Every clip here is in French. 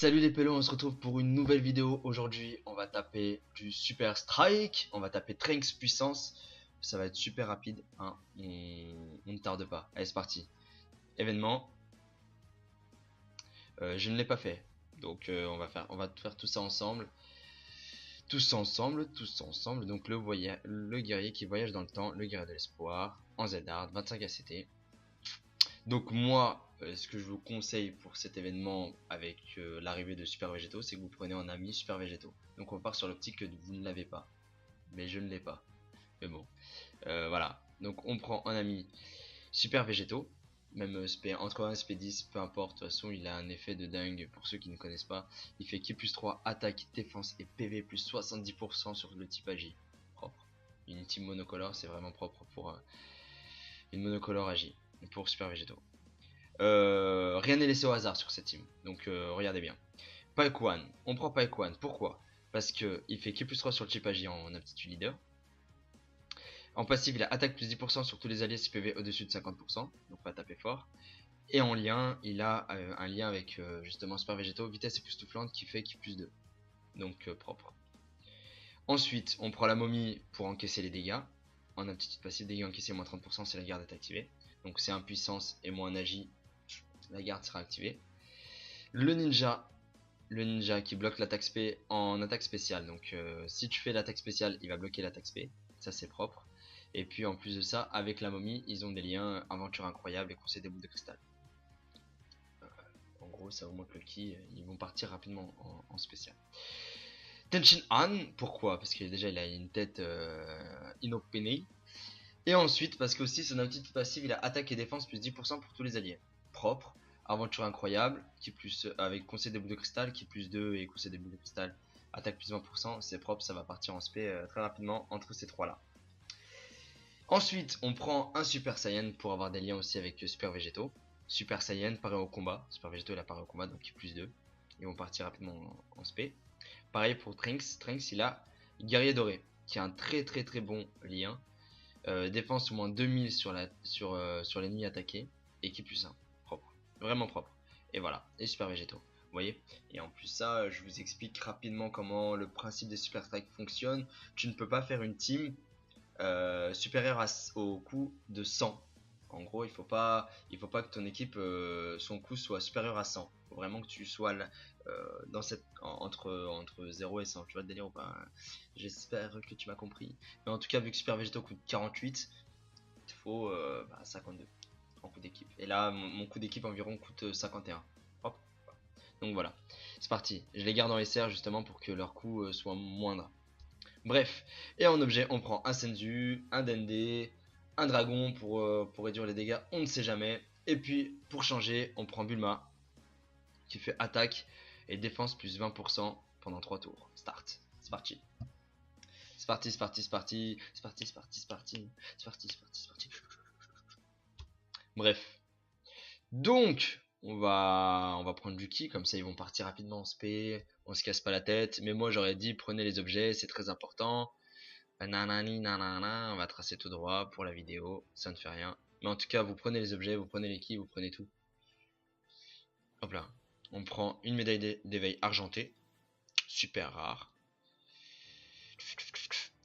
Salut les pélos, on se retrouve pour une nouvelle vidéo. Aujourd'hui, on va taper du Super Strike, on va taper Trunks puissance. Ça va être super rapide, hein. On ne tarde pas. Allez, c'est parti. Événement. Je ne l'ai pas fait, donc on va faire tout ça ensemble. Tous ensemble. Donc le guerrier qui voyage dans le temps, le guerrier de l'espoir, en Z-Hard, 25 ACT. Donc moi, ce que je vous conseille pour cet événement avec l'arrivée de Super Végétaux, c'est que vous prenez en ami Super Végétaux. Donc on part sur l'optique que vous ne l'avez pas. Mais je ne l'ai pas. Mais bon, voilà. Donc on prend en ami Super Végétaux. Même SP, entre 1 et SP10, peu importe, de toute façon il a un effet de dingue pour ceux qui ne connaissent pas. Il fait qui plus 3, attaque, défense et PV plus 70% sur le type AJ. Propre. Une team monocolore, c'est vraiment propre pour une monocolore AJ. Pour Super Végétaux. Rien n'est laissé au hasard sur cette team. Donc regardez bien. Pike One. On prend Pike One. Pourquoi? Parce qu'il fait Q plus 3 sur le chip AJ en aptitude leader. En passif, il a attaque plus 10% sur tous les alliés CPV au-dessus de 50%. Donc pas taper fort. Et en lien, il a un lien avec justement Super Végétaux, vitesse et époustouflante qui fait Q plus 2. Donc propre. Ensuite, on prend la momie pour encaisser les dégâts. En aptitude passive, dégâts encaissés moins 30% si la garde est activée. Donc c'est impuissance et moins agi, la garde sera activée. Le ninja qui bloque l'attaque spé en attaque spéciale. Donc si tu fais l'attaque spéciale, il va bloquer l'attaque spé. Ça c'est propre. Et puis en plus de ça, avec la momie, ils ont des liens aventure incroyable et conseil des boules de cristal. En gros, ça augmente le ki, ils vont partir rapidement en spécial. Tenshin Han, pourquoi? Parce que déjà il a une tête inopinée. Et ensuite, parce que aussi son aptitude passive, il a attaque et défense plus 10% pour tous les alliés. Propre. Aventure incroyable, qui plus avec conseil des boules de cristal, qui plus 2 et conseil des boules de cristal, attaque plus 20%, c'est propre, ça va partir en spé très rapidement entre ces trois là. Ensuite, on prend un Super Saiyan pour avoir des liens aussi avec Super Végétaux. Super Saiyan, pareil au combat. Super Végétaux, il a pareil au combat, donc qui plus 2. Ils vont partir rapidement en spé. Pareil pour Trunks. Trunks, il a Guerrier Doré, qui a un très bon lien. Défense au moins 2000 sur l'ennemi attaqué. Et qui plus 1. Propre. Vraiment propre. Et voilà. Et Super Végétaux. Vous voyez. Et en plus ça, je vous explique rapidement comment le principe des Super Strike fonctionne. Tu ne peux pas faire une team supérieure au coût de 100. En gros, il faut pas que ton équipe, son coût soit supérieur à 100. Il faut vraiment que tu sois là, dans cette, entre 0 et 100. Tu vois le délire ou pas? J'espère que tu m'as compris. Mais en tout cas, vu que Super Végétaux coûte 48, il faut 52 en coût d'équipe. Et là, mon coût d'équipe environ coûte 51. Hop. Donc voilà, c'est parti. Je les garde en SR justement pour que leur coût soit moindre. Bref, et en objet, on prend un Senzu, un Dende, un dragon pour réduire les dégâts, on ne sait jamais. Et puis, pour changer, on prend Bulma, qui fait attaque et défense plus 20% pendant 3 tours. Start, c'est parti. C'est parti, c'est parti, c'est parti, c'est parti, c'est parti, c'est parti, c'est parti, c'est parti, c'est parti. Bref. Donc, on va prendre du ki, comme ça ils vont partir rapidement en spé, on se casse pas la tête. Mais moi j'aurais dit, prenez les objets, c'est très important. Nanani, nanana, on va tracer tout droit pour la vidéo, ça ne fait rien. Mais en tout cas, vous prenez les objets, vous prenez les ki, vous prenez tout. Hop là, on prend une médaille d'éveil argentée, super rare.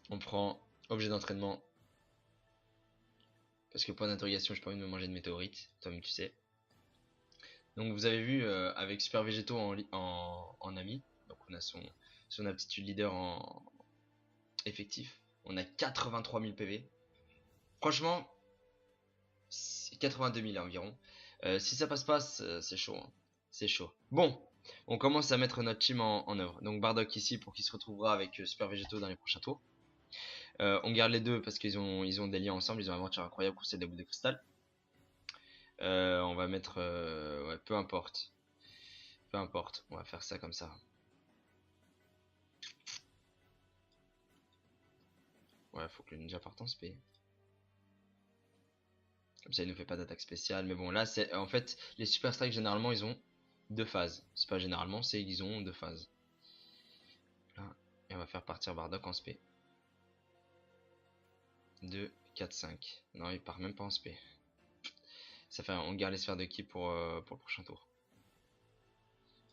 On prend objet d'entraînement, parce que point d'interrogation, j'ai pas envie de me manger de météorite, toi-même tu sais. Donc vous avez vu avec Super Végétaux en ami, donc on a son aptitude leader en effectif, on a 83 000 PV. Franchement, 82 000 environ. Si ça passe pas, c'est chaud, hein. C'est chaud. Bon, on commence à mettre notre team en œuvre. Donc Bardock ici pour qu'il se retrouvera avec Super Végétaux dans les prochains tours. On garde les deux parce qu'ils ont des liens ensemble, ils ont une aventure incroyable, conseil des boules de cristal. On va mettre ouais, peu importe, on va faire ça comme ça. Ouais, faut que le ninja parte en spé, comme ça il ne fait pas d'attaque spéciale. Mais bon, là c'est en fait les super strikes, généralement ils ont 2 phases, c'est pas généralement, c'est ils ont 2 phases là. Et on va faire partir Bardock en spé. 2, 4, 5. Non, il part même pas en spé. Ça fait, on garde les sphères de ki pour le prochain tour.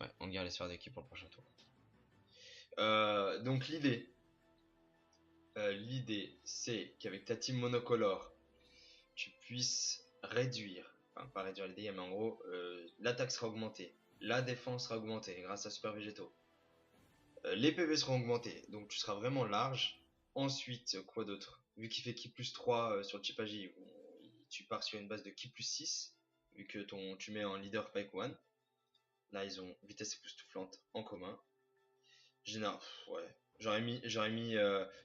Ouais, on garde les sphères d'équipe pour le prochain tour. Donc l'idée c'est qu'avec ta team monocolore, tu puisses réduire, enfin pas réduire les dégâts, mais en gros, l'attaque sera augmentée, la défense sera augmentée grâce à Super Végétaux. Les PV seront augmentés, donc tu seras vraiment large. Ensuite, quoi d'autre? Vu qu'il fait ki plus 3 sur le chip agi, tu pars sur une base de ki plus 6, vu que tu mets en leader Pike 1. Là, ils ont vitesse époustouflante en commun. Ouais. J'aurais mis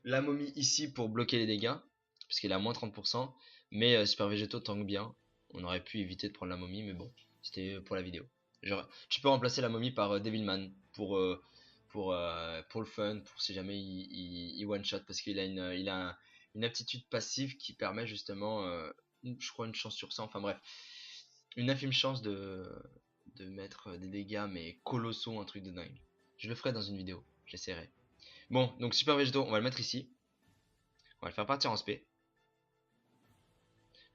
la momie ici pour bloquer les dégâts, parce qu'il a moins 30%, mais Super Végétaux tank bien. On aurait pu éviter de prendre la momie, mais bon, c'était pour la vidéo. Genre, tu peux remplacer la momie par Devilman pour le fun, pour si jamais il one shot, parce qu'il a une aptitude passive qui permet justement, je crois une chance sur 100, enfin bref, une infime chance de mettre des dégâts mais colossaux, un truc de dingue. Je le ferai dans une vidéo, j'essaierai. Bon, donc Super Végétaux, on va le mettre ici. On va le faire partir en SP.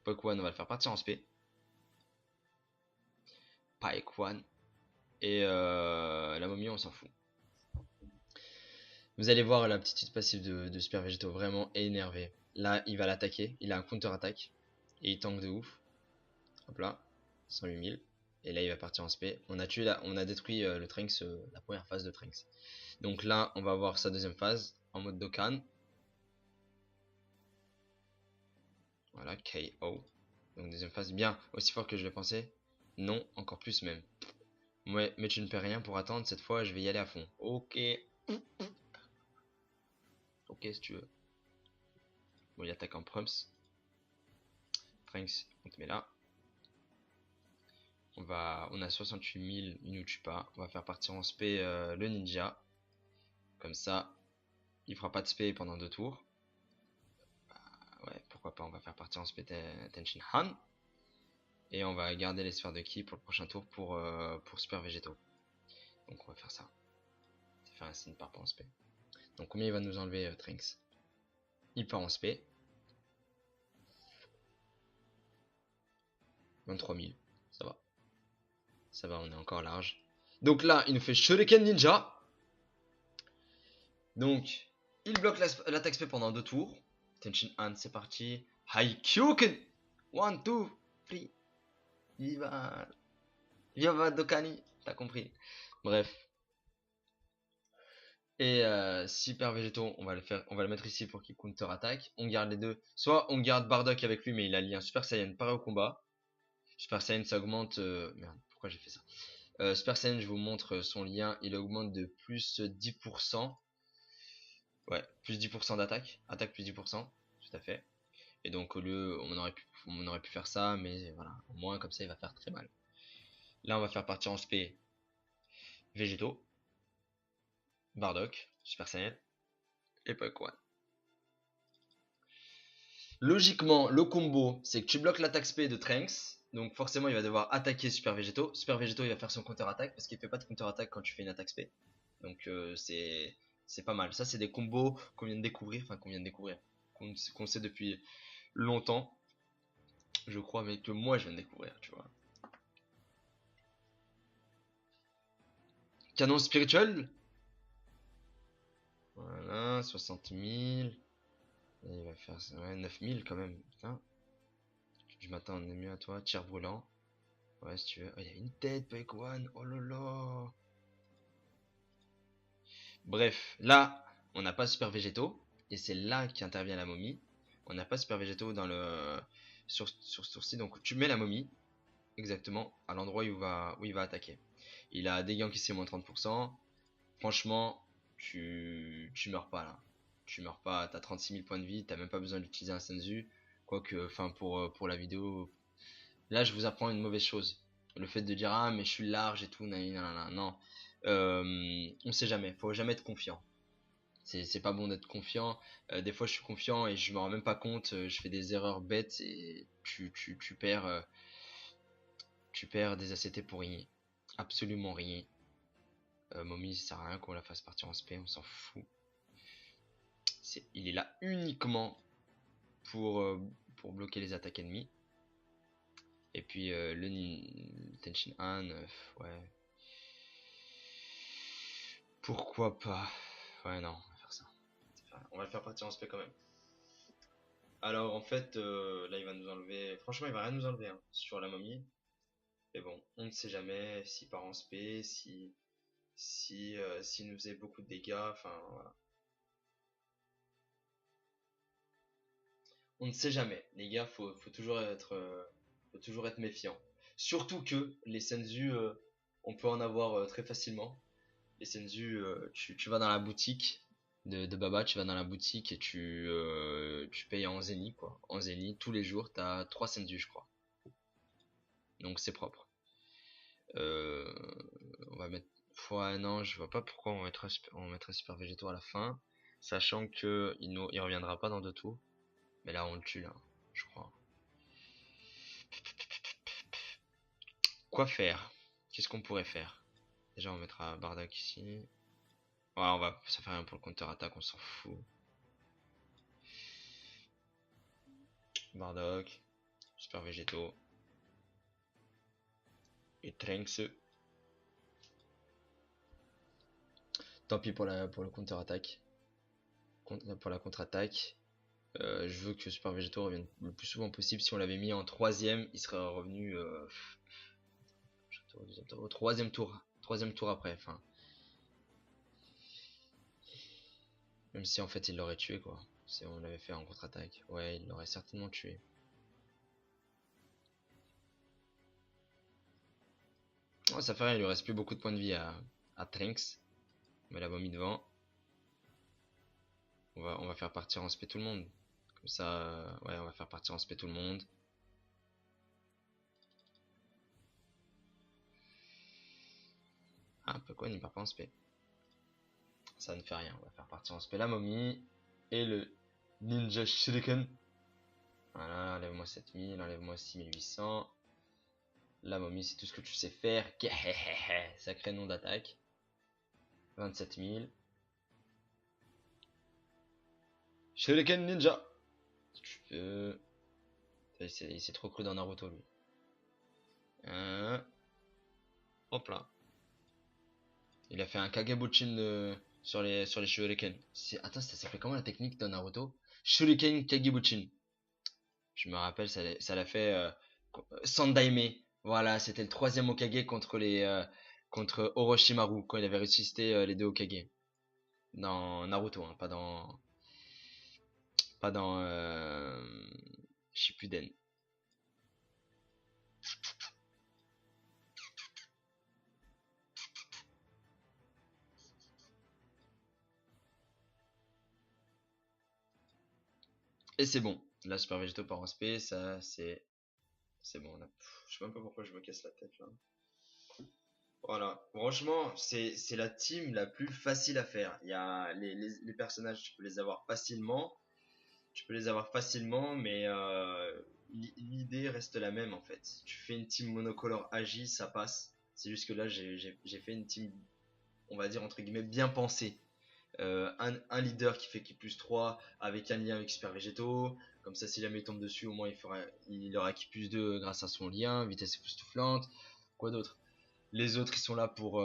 Pike One, on va le faire partir en SP. Pike One. Et la momie, on s'en fout. Vous allez voir l'aptitude passive de Super Végétaux, vraiment énervé. Là, il va l'attaquer, il a un counter-attaque. Et il tank de ouf. Hop là, 108 000. Et là, il va partir en SP. On a détruit le Trunks, la première phase de Trunks. Donc là, on va voir sa deuxième phase en mode Dokkan. Voilà, KO. Donc deuxième phase, bien, aussi fort que je le pensais. Non, encore plus même. Ouais, mais tu ne perds rien pour attendre, cette fois je vais y aller à fond. Ok. Ok si tu veux. Bon, il attaque en prums. Trunks, on te met là. On a 68 000, il nous tue pas. On va faire partir en spé le ninja. Comme ça, il fera pas de spé pendant 2 tours. Ouais, pourquoi pas, on va faire partir en spé Tenshin Han. Et on va garder les sphères de ki pour le prochain tour pour Super Végétaux. Donc on va faire ça. Ça fait un signe par en spé. Donc combien il va nous enlever Trunks? Il part en spé. 23 000. Ça va. Ça va, on est encore large. Donc là, il nous fait Shuriken Ninja. Donc, il bloque l'attaque spé pendant 2 tours. Tenshin Han, c'est parti. Haikyuken 1, 2, 3. Viva. Viva Dokani. T'as compris. Bref. Et Super Végétaux, on va le mettre ici pour qu'il counter attaque. On garde les deux. Soit on garde Bardock avec lui, mais il a lié un Super Saiyan pareil au combat. Super Saiyan, ça augmente. Merde, pourquoi j'ai fait ça? Super Saiyan, je vous montre son lien. Il augmente de plus 10%. Ouais, plus 10% d'attaque. Attaque plus 10%. Tout à fait. Et donc, au lieu, on aurait pu faire ça, mais voilà. Au moins, comme ça, il va faire très mal. Là, on va faire partir en SP Végétaux, Bardock, Super Saiyan et Pike One. Logiquement, le combo, c'est que tu bloques l'attaque SP de Trunks. Donc forcément, il va devoir attaquer Super Végétaux. Super Végétaux, il va faire son counter-attaque parce qu'il fait pas de counter-attaque quand tu fais une attaque SP. Donc c'est pas mal. Ça, c'est des combos qu'on vient de découvrir. Enfin, qu'on sait depuis longtemps. Je crois, mais que moi, je viens de découvrir, tu vois. Canon spirituel. Voilà, 60 000. Et il va faire ouais, 9 000 quand même. Putain. Je m'attends mieux à toi. Tir brûlant. Ouais, si tu veux. Oh, il y a une tête, Pike One. Oh là là. Bref, là, on n'a pas super végétaux. Et c'est là qu'intervient la momie. On n'a pas super végétaux dans le sur sourcil. Donc tu mets la momie exactement à l'endroit où il va attaquer. Il a dégâts qui c'est moins 30%. Franchement, tu meurs pas là. Tu meurs pas, t'as 36 000 points de vie, t'as même pas besoin d'utiliser un senzu. Quoique, enfin pour la vidéo, là je vous apprends une mauvaise chose. Le fait de dire ah mais je suis large et tout, non. On sait jamais, faut jamais être confiant. C'est pas bon d'être confiant. Des fois je suis confiant et je me rends même pas compte, je fais des erreurs bêtes et tu perds des ACT pour rien. Absolument rien. Mommy, ça sert à rien qu'on la fasse partir en SP, on s'en fout. Il est là uniquement pour bloquer les attaques ennemies. Et puis le Tenshin Han, ouais. Pourquoi pas? Ouais, non, on va faire ça. On va le faire partir en spé quand même. Alors en fait, là il va nous enlever. Franchement, il va rien nous enlever hein, sur la momie. Mais bon, on ne sait jamais s'il part en spé, s'il nous faisait beaucoup de dégâts. Enfin voilà. On ne sait jamais, les gars, faut toujours être méfiant. Surtout que les Senzu, on peut en avoir très facilement. Les Senzu, tu vas dans la boutique de Baba, tu vas dans la boutique et tu payes en Zeni, quoi. En Zeni, tous les jours, t'as 3 Senzu, je crois. Donc c'est propre. Euh, on va mettre. Ouais, non, je vois pas pourquoi on mettrait Super Végéto à la fin. Sachant que il reviendra pas dans 2 tours. Mais là, on le tue, là, je crois. Quoi faire? Qu'est-ce qu'on pourrait faire? Déjà, on mettra Bardock ici. Ouais, ça fait rien pour le counter-attaque, on s'en fout. Bardock, Super Végétaux. Et Trunks. Tant pis pour le counter-attaque. Pour la contre-attaque. Je veux que Super Végétaux revienne le plus souvent possible. Si on l'avait mis en troisième, il serait revenu au troisième tour. Troisième tour après, enfin. Même si en fait il l'aurait tué quoi. Si on l'avait fait en contre-attaque. Ouais, il l'aurait certainement tué. Oh, ça fait rien, il lui reste plus beaucoup de points de vie à Trunks. On met la momie devant. On va faire partir en spé tout le monde. Comme ça, ouais, on va faire partir en spé tout le monde. Ah, pourquoi il part pas en spé? Ça ne fait rien, on va faire partir en spé la momie. Et le Ninja Shuriken. Voilà, enlève-moi 7000, enlève-moi 6800. La momie, c'est tout ce que tu sais faire. Sacré nom d'attaque. 27000. Shuriken Ninja. Si tu veux. Il s'est trop cru dans Naruto, lui. Hop là. Il a fait un Kagebunshin sur les Shuriken. Attends, ça s'appelait comment la technique de Naruto? Shuriken Kagebunshin. Je me rappelle, ça l'a fait Sandaime. Voilà, c'était le troisième Hokage contre Orochimaru quand il avait ressuscité les 2 Hokage. Dans Naruto, hein, pas dans Shippuden. Et c'est bon. Là, Super Végéto par en SP, ça c'est bon. Je sais même pas pourquoi je me casse la tête là. Voilà, franchement, c'est la team la plus facile à faire. Il y a les personnages, tu peux les avoir facilement. Tu peux les avoir facilement, mais l'idée reste la même en fait. Tu fais une team monocolore agi, ça passe. C'est juste que là, j'ai fait une team, on va dire entre guillemets, bien pensée. Un leader qui plus 3 avec un lien avec Super Végétaux. Comme ça, si jamais il tombe dessus, au moins il aura qui plus 2 grâce à son lien, vitesse époustouflante. Quoi d'autre? Les autres, ils sont là pour.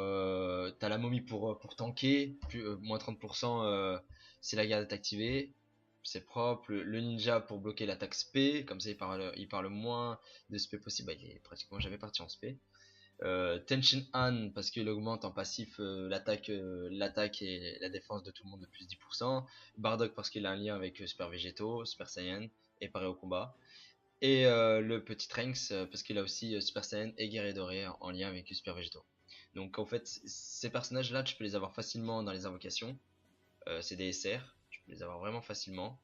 T'as la momie pour tanker. Moins 30%, si la garde est activée. C'est propre. Le ninja pour bloquer l'attaque spé. Comme ça, il parle moins de spé possible. Bah, il est pratiquement jamais parti en spé. Tenshin Han parce qu'il augmente en passif l'attaque et la défense de tout le monde de plus 10%. Bardock parce qu'il a un lien avec Super Végétaux, Super Saiyan et paré au combat. Et le petit Trunks parce qu'il a aussi Super Saiyan et Guerrier Doré en lien avec Super Végétaux. Donc en fait, ces personnages là, tu peux les avoir facilement dans les invocations. C'est des SR, tu peux les avoir vraiment facilement.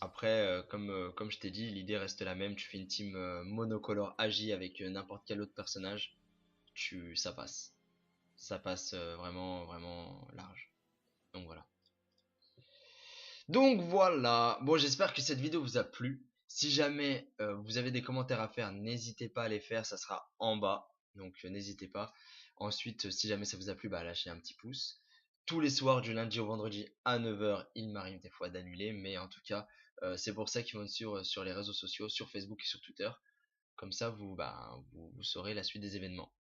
Après, comme je t'ai dit, l'idée reste la même. Tu fais une team monocolore agi avec n'importe quel autre personnage. Ça passe. Ça passe vraiment, vraiment large. Donc voilà. Donc voilà. Bon, j'espère que cette vidéo vous a plu. Si jamais vous avez des commentaires à faire, n'hésitez pas à les faire. Ça sera en bas. Donc n'hésitez pas. Ensuite, si jamais ça vous a plu, bah, lâchez un petit pouce. Tous les soirs, du lundi au vendredi à 9h, il m'arrive des fois d'annuler. Mais en tout cas, c'est pour ça qu'ils vont me suivre sur les réseaux sociaux, sur Facebook et sur Twitter. Comme ça, vous saurez la suite des événements.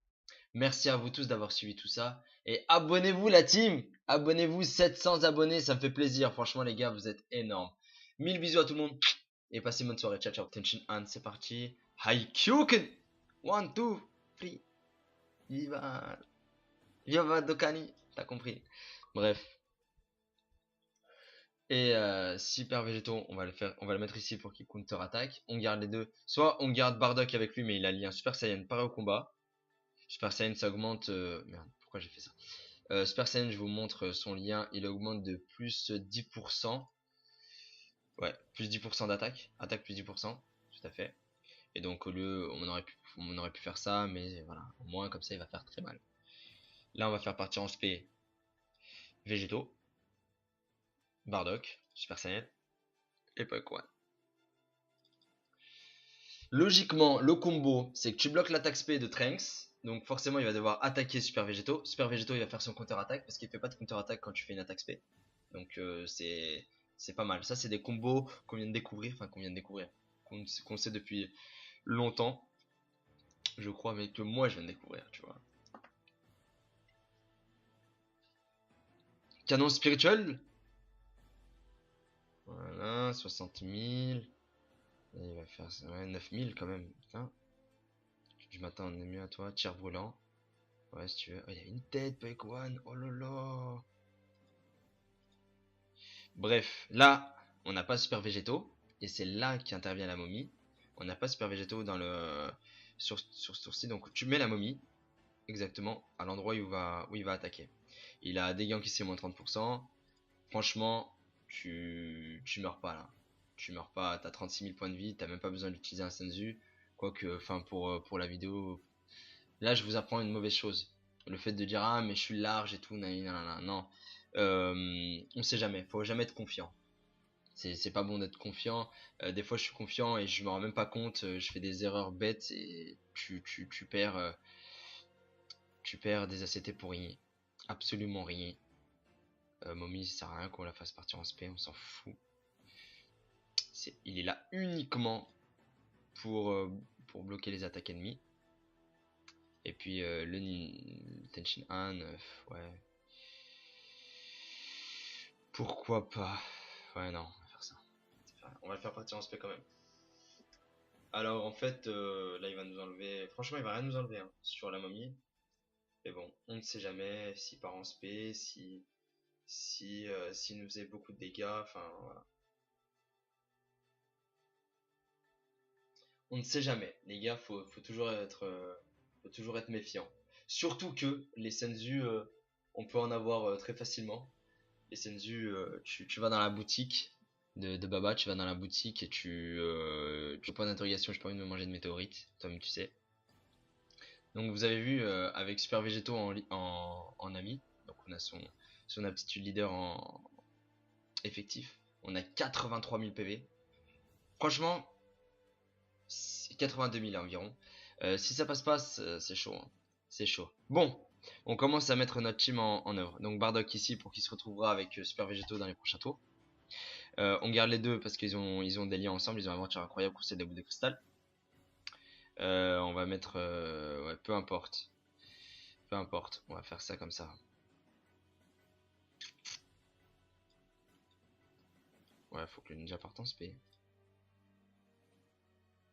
Merci à vous tous d'avoir suivi tout ça. Et abonnez-vous la team. Abonnez-vous, 700 abonnés, ça me fait plaisir. Franchement les gars, vous êtes énormes. 1000 bisous à tout le monde. Et passez une bonne soirée. Ciao ciao. Tension Han, c'est parti. Haikyuken. 1, 2, 3. Viva. Viva Dokani. T'as compris. Bref. Et super végétaux, on va le mettre ici pour qu'il counter attaque. On garde les deux. Soit on garde Bardock avec lui, mais il a lien Super Saiyan pareil au combat. Super Saiyan ça augmente. Merde, pourquoi j'ai fait ça? Super Saiyan, je vous montre son lien. Il augmente de plus 10%. Ouais, plus 10% d'attaque. Attaque plus 10%. Tout à fait. Et donc au lieu, on aurait pu faire ça, mais voilà. Au moins comme ça, il va faire très mal. Là, on va faire partir en spé végétaux. Bardock, Super Saiyan. Et pas quoi. Logiquement, le combo, c'est que tu bloques l'attaque spé de Trunks. Donc forcément, il va devoir attaquer Super Végétaux. Super Végétaux, il va faire son counter-attaque parce qu'il fait pas de counter-attaque quand tu fais une attaque spé. Donc c'est pas mal. Ça, c'est des combos qu'on vient de découvrir. Enfin, qu'on sait depuis longtemps. Je crois, mais que moi, je viens de découvrir, tu vois. Canon spirituel. Voilà, 60 000. Il va faire ouais, 9 000 quand même. Putain. Je m'attends mieux à toi. Tir volant. Ouais, si tu veux. Oh, il y a une tête, Pike One. Oh là là. Bref, là, on n'a pas super végétaux. Et c'est là qu'intervient la momie. On n'a pas super végétaux dans le sur ce tour-ci. Donc tu mets la momie exactement à l'endroit où il va attaquer. Il a des gains qui c'est moins 30%. Franchement, tu meurs pas là. Tu meurs pas, t'as 36 000 points de vie, t'as même pas besoin d'utiliser un Senzu. Quoique, enfin pour la vidéo, là je vous apprends une mauvaise chose. Le fait de dire ah mais je suis large et tout, non. On sait jamais, faut jamais être confiant. C'est pas bon d'être confiant. Des fois je suis confiant et je me rends même pas compte, je fais des erreurs bêtes et tu perds des ACT pour rien. Absolument rien. Mommy, ça sert à rien qu'on la fasse partir en SP, on s'en fout. Il est là uniquement pour bloquer les attaques ennemies. Et puis le Tenshin Han, ouais. Pourquoi pas? Ouais, non, on va faire ça. On va le faire partir en SP quand même. Alors en fait, là il va nous enlever. Franchement, il va rien nous enlever hein, sur la momie. Mais bon, on ne sait jamais s'il part en SP, s'il nous faisait beaucoup de dégâts. Enfin voilà. On ne sait jamais, les gars, faut toujours être méfiant. Surtout que les Senzu, on peut en avoir très facilement. Les Senzu, tu vas dans la boutique de Baba, tu vas dans la boutique et point d'interrogation, j'ai pas envie de me manger de météorites, toi-même tu sais. Donc vous avez vu, avec Super Végétaux en ami, donc on a son aptitude leader en effectif, on a 83 000 PV. Franchement, c'est 82 000 environ. Si ça passe pas, c'est chaud. Hein. C'est chaud. Bon, on commence à mettre notre team en œuvre. Donc Bardock ici pour qu'il se retrouvera avec Super Végétaux dans les prochains tours. On garde les deux parce qu'ils ont des liens ensemble. Ils ont une aventure incroyable pour ces deux bouts de cristal. On va mettre... ouais, peu importe. Peu importe. On va faire ça comme ça. Ouais, faut que le ninja parte en spé.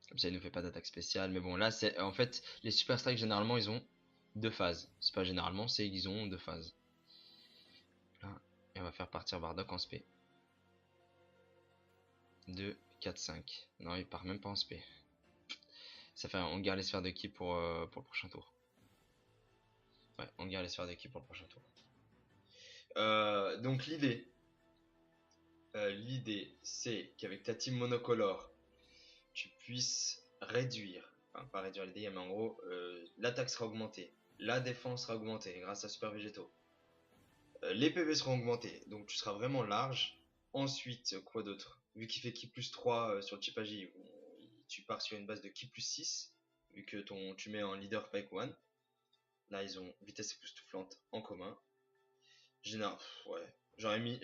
Comme ça, il ne fait pas d'attaque spéciale. Mais bon, là, c'est en fait, les super strikes, généralement, ils ont deux phases. C'est pas généralement, c'est qu'ils ont deux phases. Là, et on va faire partir Bardock en spé. 2, 4, 5. Non, il part même pas en spé. Ça fait on garde les sphères de ki pour le prochain tour. Ouais, on garde les sphères de ki pour le prochain tour. Donc l'idée, c'est qu'avec ta team monocolore, tu puisses réduire, enfin pas réduire les dégâts, mais en gros, l'attaque sera augmentée, la défense sera augmentée grâce à Super Végétaux. Les PV seront augmentés, donc tu seras vraiment large. Ensuite, quoi d'autre? Vu qu'il fait ki plus 3 sur le chip AJ, tu pars sur une base de ki plus 6, vu que tu mets en leader Pike One. Là, ils ont vitesse époustouflante en commun. Général, ouais. J'aurais mis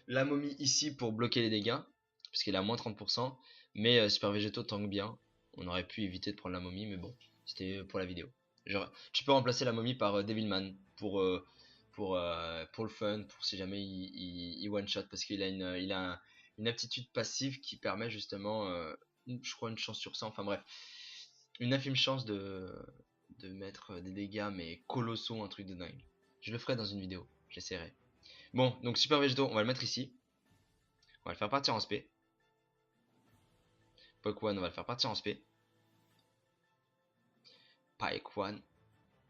la momie ici pour bloquer les dégâts, parce qu'il a moins 30%. Mais Super Végétaux tank bien. On aurait pu éviter de prendre la momie, mais bon, c'était pour la vidéo. Genre, tu peux remplacer la momie par Devilman pour le fun, pour si jamais il one shot, parce qu'il a une aptitude passive qui permet justement, je crois une chance sur 100, enfin bref, une infime chance de mettre des dégâts mais colossaux, un truc de dingue. Je le ferai dans une vidéo, j'essaierai. Bon, donc super végétaux, on va le mettre ici. On va le faire partir en spé. Pokwan, on va le faire partir en spé. Paekwan.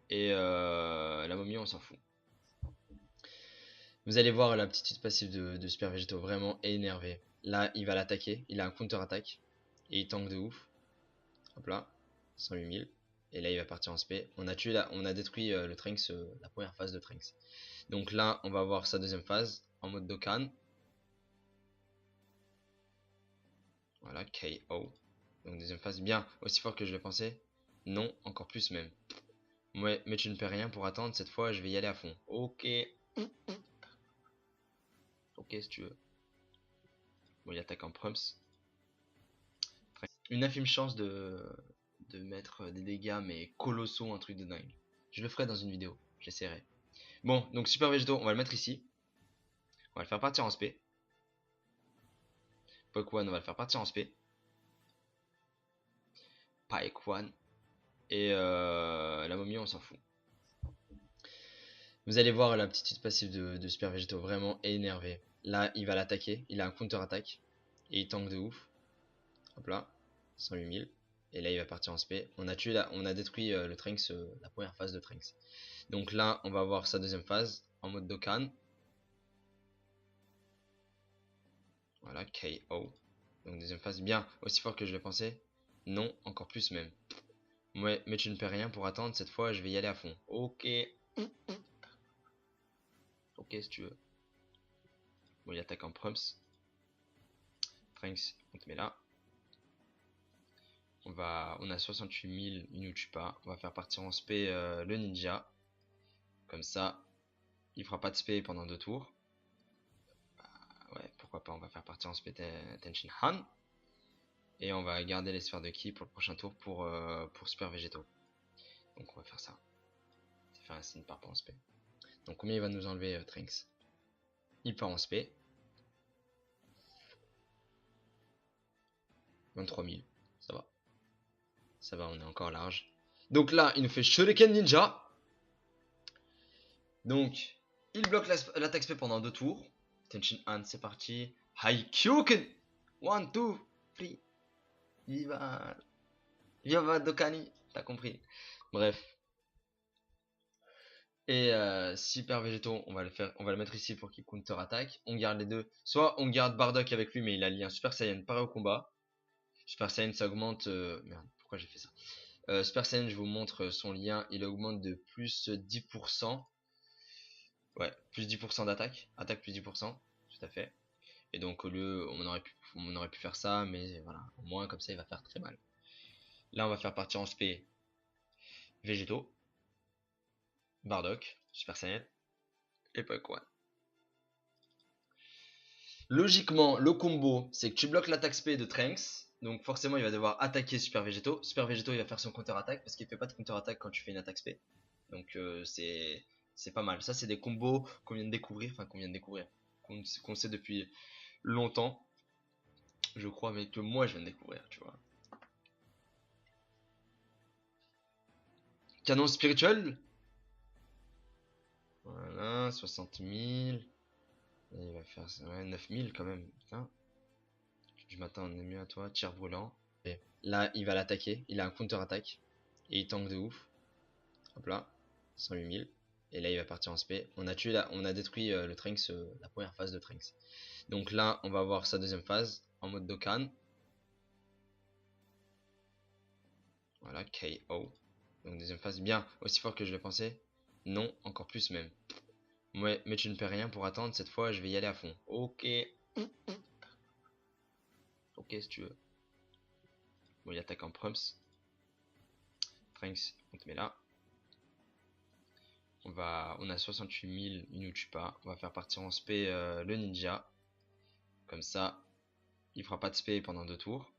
Et la momie, on s'en fout. Vous allez voir l'aptitude passive de super végétaux vraiment énervé. Là, il va l'attaquer. Il a un counter-attaque. Et il tank de ouf. Hop là. 108 000. Et là, il va partir en spé. On a détruit le Trunks, la première phase de Trunks. Donc là, on va voir sa deuxième phase en mode Dokkan. Voilà, KO. Donc deuxième phase, bien, aussi fort que je l'ai pensé. Non, encore plus même. Ouais, mais tu ne perds rien pour attendre, cette fois je vais y aller à fond. Ok. Ok si tu veux. Bon, il attaque en prums. Une infime chance de mettre des dégâts mais colossaux, un truc de dingue. Je le ferai dans une vidéo, j'essaierai. Bon, donc super végétaux, on va le mettre ici. On va le faire partir en spé. Pokwan, on va le faire partir en spé. Paekwan. Et la momie, on s'en fout. Vous allez voir l'aptitude passive de super végétaux vraiment énervé. Là, il va l'attaquer. Il a un counter-attaque. Et il tank de ouf. Hop là. 108 000. Et là, il va partir en spé. On a détruit le Trunks, la première phase de Trunks. Donc là, on va voir sa deuxième phase en mode Dokkan. Voilà, KO. Donc deuxième phase, bien, aussi fort que je l'ai pensé. Non, encore plus même. Ouais, mais tu ne perds rien pour attendre, cette fois je vais y aller à fond. Ok. Ok si tu veux. Bon, il attaque en prums. Trunks, on te met là. On a 68 000, il nous tue pas. On va faire partir en spé le ninja. Comme ça, il fera pas de spé pendant 2 tours. Ouais, pourquoi pas, on va faire partir en spé Tenshin Han. Et on va garder les sphères de ki pour le prochain tour pour super végétaux. Donc on va faire ça. Ça fait un signe par pas en spé. Donc combien il va nous enlever Trunks? Il part en spé. 23 000. Ça va. Ça va, on est encore large. Donc là, il nous fait Shuriken Ninja. Donc, il bloque l'attaque spé pendant 2 tours. Tenshin Han, c'est parti. Haikyuken 1, 2, 3. Viva. Viva Dokani. T'as compris. Bref. Et super végétaux, on va le mettre ici pour qu'il counter attaque. On garde les deux. Soit on garde Bardock avec lui, mais il a lié un Super Saiyan pareil au combat. Super Saiyan, ça augmente. Merde, pourquoi j'ai fait ça? Super Saiyan, je vous montre son lien. Il augmente de plus 10%. Ouais, plus 10% d'attaque. Attaque plus 10%. Tout à fait. Et donc, au lieu, on aurait pu faire ça, mais voilà. Au moins, comme ça, il va faire très mal. Là, on va faire partir en spé végétaux. Bardock, Super Saiyan. Et Pokwan. Logiquement, le combo, c'est que tu bloques l'attaque spé de Trunks. Donc forcément, il va devoir attaquer Super Végétaux. Super Végétaux, il va faire son counter-attaque parce qu'il fait pas de counter-attaque quand tu fais une attaque spé. Donc c'est pas mal. Ça, c'est des combos qu'on vient de découvrir. Enfin, qu'on sait depuis longtemps. Je crois, mais que moi, je viens de découvrir, tu vois. Canon spirituel. Voilà, 60 000. Et il va faire ouais, 9 000 quand même. Putain. Je m'attends mieux à toi. Tir brûlant. Et là, il va l'attaquer. Il a un counter-attaque. Et il tank de ouf. Hop là. 108 000. Et là, il va partir en spé. On a détruit le Trunks, la première phase de Trunks. Donc là, on va voir sa deuxième phase en mode Dokkan. Voilà, KO. Donc deuxième phase, bien, aussi fort que je l'ai pensé. Non, encore plus même. Ouais, mais tu ne perds rien pour attendre, cette fois je vais y aller à fond. Ok. Ok si tu veux. Bon, il attaque en prums. Trunks, on te met là. On a 68 000, il nous tue pas. On va faire partir en spé le ninja. Comme ça, il fera pas de spé pendant 2 tours.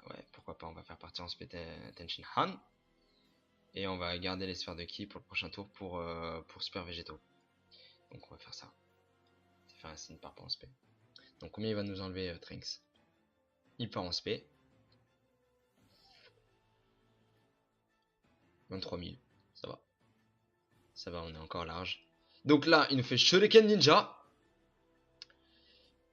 Ouais, pourquoi pas, on va faire partir en spé Tenshin Han. Et on va garder les sphères de ki pour le prochain tour pour super végétaux. Donc on va faire ça. Ça fait un signe par pas en spé. Donc combien il va nous enlever Trunks? Il part en spé. 23 000. Ça va. Ça va, on est encore large. Donc là, il nous fait Shuriken Ninja.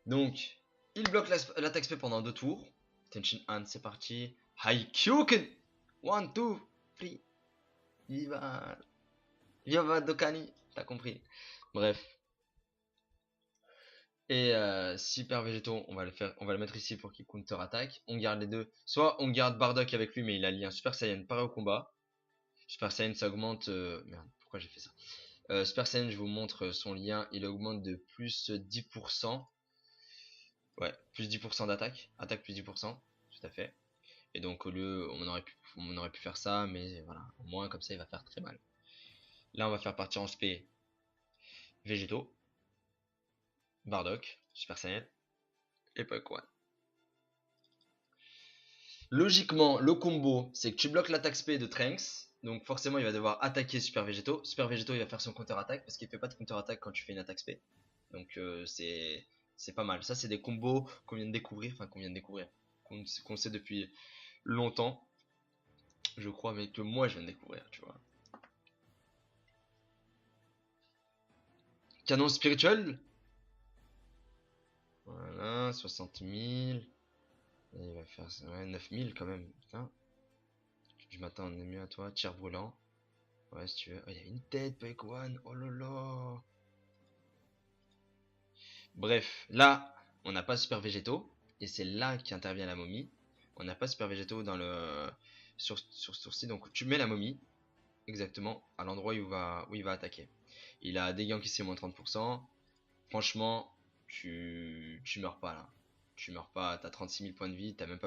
Donc, il bloque l'attaque spé pendant 2 tours. Tension Han, c'est parti. Haikyuken 1, 2, 3. Viva. Viva Dokani. T'as compris. Bref. Et super végétaux, on va le mettre ici pour qu'il counter attaque. On garde les deux. Soit on garde Bardock avec lui, mais il a lié un Super Saiyan pareil au combat. Super Saiyan, ça augmente. Merde, pourquoi j'ai fait ça? Super Saiyan, je vous montre son lien. Il augmente de plus 10%. Ouais, plus 10% d'attaque. Attaque plus 10%. Tout à fait. Et donc, au lieu, on aurait pu faire ça, mais voilà. Au moins, comme ça, il va faire très mal. Là, on va faire partir en spé végétaux. Bardock, Super Saiyan. Et Pokemon. Logiquement, le combo, c'est que tu bloques l'attaque spé de Trunks. Donc forcément, il va devoir attaquer Super Végétaux. Super Végétaux, il va faire son counter-attaque parce qu'il fait pas de counter-attaque quand tu fais une attaque spé. Donc c'est pas mal. Ça, c'est des combos qu'on vient de découvrir. Enfin, qu'on sait depuis longtemps. Je crois, mais que moi, je viens de découvrir, tu vois. Canon spirituel. Voilà, 60 000. Et il va faire ouais, 9 000 quand même. Putain. Je m'attends mieux à toi. Tir brûlant. Ouais, si tu veux. Oh, il y a une tête, Pokemon. Oh là là. Bref, là, on n'a pas super végétaux. Et c'est là qu'intervient la momie. On n'a pas super végétaux dans le sur sourcil. Donc tu mets la momie exactement à l'endroit où il va attaquer. Il a dégâts qui c'est moins 30%. Franchement, tu meurs pas là. Tu meurs pas. T'as 36 000 points de vie. T'as même pas